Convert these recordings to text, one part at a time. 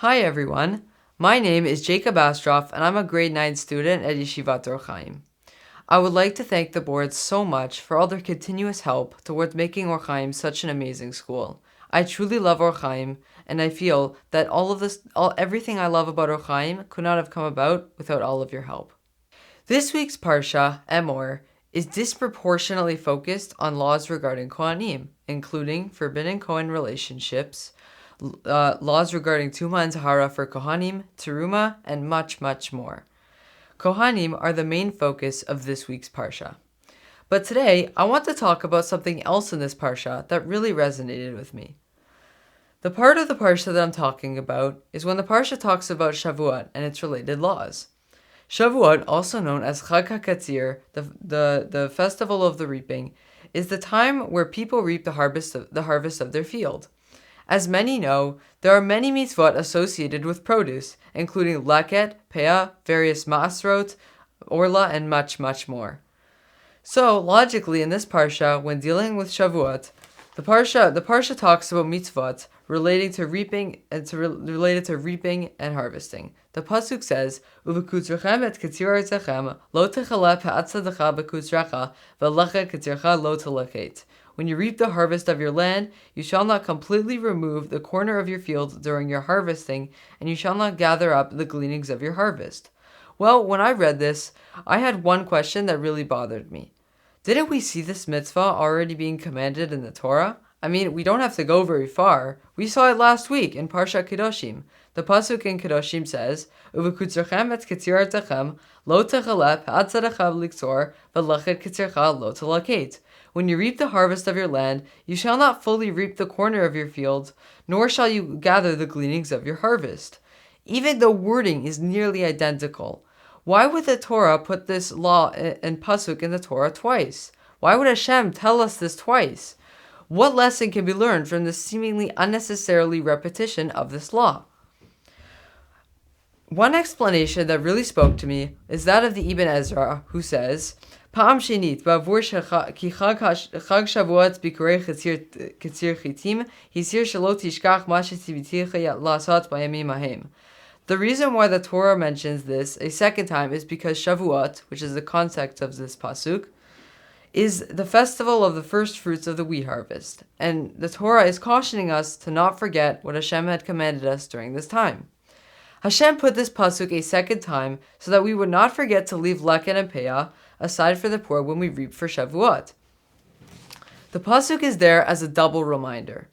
Hi everyone, my name is Jacob Astroff and I'm a grade 9 student at Yeshivat Dvar Torah. I would like to thank the board so much for all their continuous help towards making Or Chaim such an amazing school. I truly love Or Chaim, and I feel that everything I love about Or Chaim could not have come about without all of your help. This week's Parsha, Emor, is disproportionately focused on laws regarding Kohanim, including forbidden Kohen relationships, laws regarding Tuma and Tahara for Kohanim, Teruma, and much, much more. Kohanim are the main focus of this week's Parsha. But today, I want to talk about something else in this Parsha that really resonated with me. The part of the Parsha that I'm talking about is when the Parsha talks about Shavuot and its related laws. Shavuot, also known as Chag HaKatzir, the festival of the reaping, is the time where people reap the harvest of their field. As many know, there are many mitzvot associated with produce, including laket, peah, various masrot, orla, and much, much more. So, logically, in this parsha, when dealing with Shavuot, the parsha talks about mitzvot related to reaping and harvesting. The pasuk says, "Uvekutzrechem et katzir artechem lo techaleh pe'atzadecha bekutzrecha ve'lecha katzircha lo teleket." When you reap the harvest of your land, you shall not completely remove the corner of your field during your harvesting, and you shall not gather up the gleanings of your harvest. Well, when I read this, I had one question that really bothered me. Didn't we see this mitzvah already being commanded in the Torah? I mean, we don't have to go very far. We saw it last week in Parshat Kedoshim. The pasuk in Kedoshim says, "Uvekutzrechem et katzir artechem lo techaleh pe'atzadecha v'liktzor ve'lechet katzircha lo telaket." When you reap the harvest of your land, you shall not fully reap the corner of your field, nor shall you gather the gleanings of your harvest. Even the wording is nearly identical. Why would the Torah put this law and pasuk in the Torah twice? Why would Hashem tell us this twice? What lesson can be learned from this seemingly unnecessarily repetition of this law? One explanation that really spoke to me is that of the Ibn Ezra, who says, "Pa'am shenit, ba'avur ki chag shavuot bikurei katzir chitim, hisir shelo tishkach ma shetziviticha lasat b'yamim hahem." The reason why the Torah mentions this a second time is because Shavuot, which is the context of this pasuk, is the festival of the first fruits of the wheat harvest, and the Torah is cautioning us to not forget what Hashem had commanded us during this time. Hashem put this pasuk a second time so that we would not forget to leave leket and peah aside for the poor when we reap for Shavuot. The pasuk is there as a double reminder.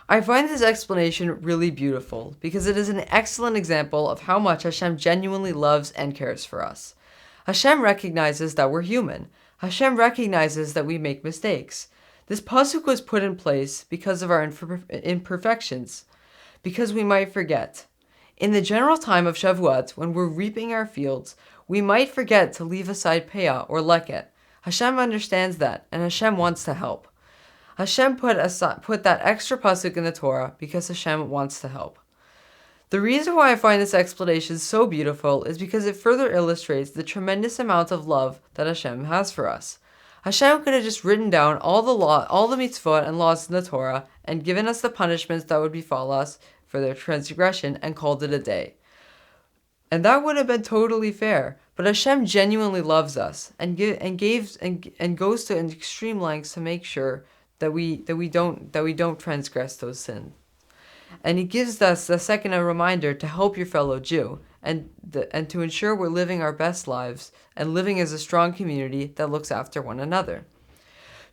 I find this explanation really beautiful because it is an excellent example of how much Hashem genuinely loves and cares for us. Hashem recognizes that we're human. Hashem recognizes that we make mistakes. This pasuk was put in place because of our imperfections, because we might forget. In the general time of Shavuot, when we're reaping our fields, we might forget to leave aside peah or leket. Hashem understands that, and Hashem wants to help. Hashem put that extra pasuk in the Torah because Hashem wants to help. The reason why I find this explanation so beautiful is because it further illustrates the tremendous amount of love that Hashem has for us. Hashem could have just written down all the mitzvot and laws in the Torah and given us the punishments that would befall us for their transgression and called it a day. And that would have been totally fair. But Hashem genuinely loves us and goes to extreme lengths to make sure that we don't transgress those sins. And He gives us a second reminder to help your fellow Jew and to ensure we're living our best lives and living as a strong community that looks after one another.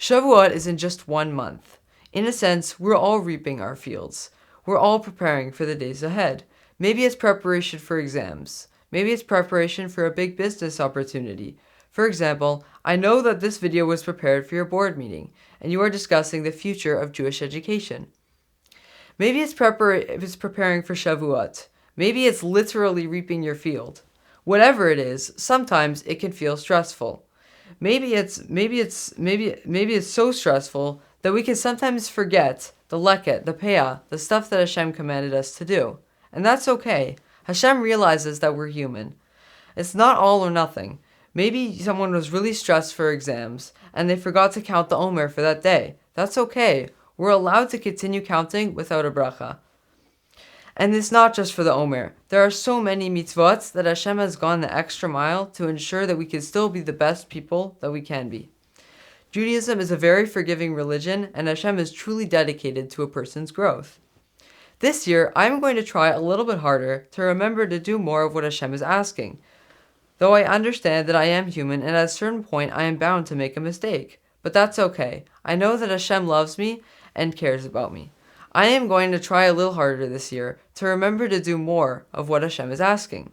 Shavuot isn't just 1 month. In a sense, we're all reaping our fields. We're all preparing for the days ahead. Maybe it's preparation for exams. Maybe it's preparation for a big business opportunity. For example, I know that this video was prepared for your board meeting, and you are discussing the future of Jewish education. Maybe it's preparing for Shavuot. Maybe it's literally reaping your field. Whatever it is, sometimes it can feel stressful. Maybe it's so stressful that we can sometimes forget the leket, the peah, the stuff that Hashem commanded us to do. And that's okay. Hashem realizes that we're human. It's not all or nothing. Maybe someone was really stressed for exams and they forgot to count the Omer for that day. That's okay. We're allowed to continue counting without a bracha. And it's not just for the Omer. There are so many mitzvot that Hashem has gone the extra mile to ensure that we can still be the best people that we can be. Judaism is a very forgiving religion, and Hashem is truly dedicated to a person's growth. This year, I'm going to try a little bit harder to remember to do more of what Hashem is asking. Though I understand that I am human, and at a certain point I am bound to make a mistake. But that's okay. I know that Hashem loves me and cares about me. I am going to try a little harder this year to remember to do more of what Hashem is asking.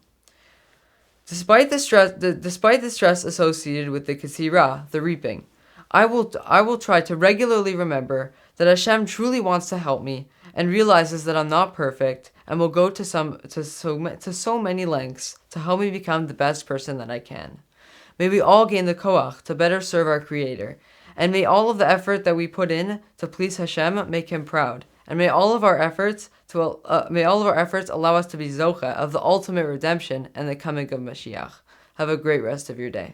Despite the stress associated with the kesirah, the reaping, I will try to regularly remember that Hashem truly wants to help me and realizes that I'm not perfect and will go to so many lengths to help me become the best person that I can. May we all gain the koach to better serve our Creator, and may all of the effort that we put in to please Hashem make Him proud. And may all of our efforts allow us to be zocha of the ultimate redemption and the coming of Mashiach. Have a great rest of your day.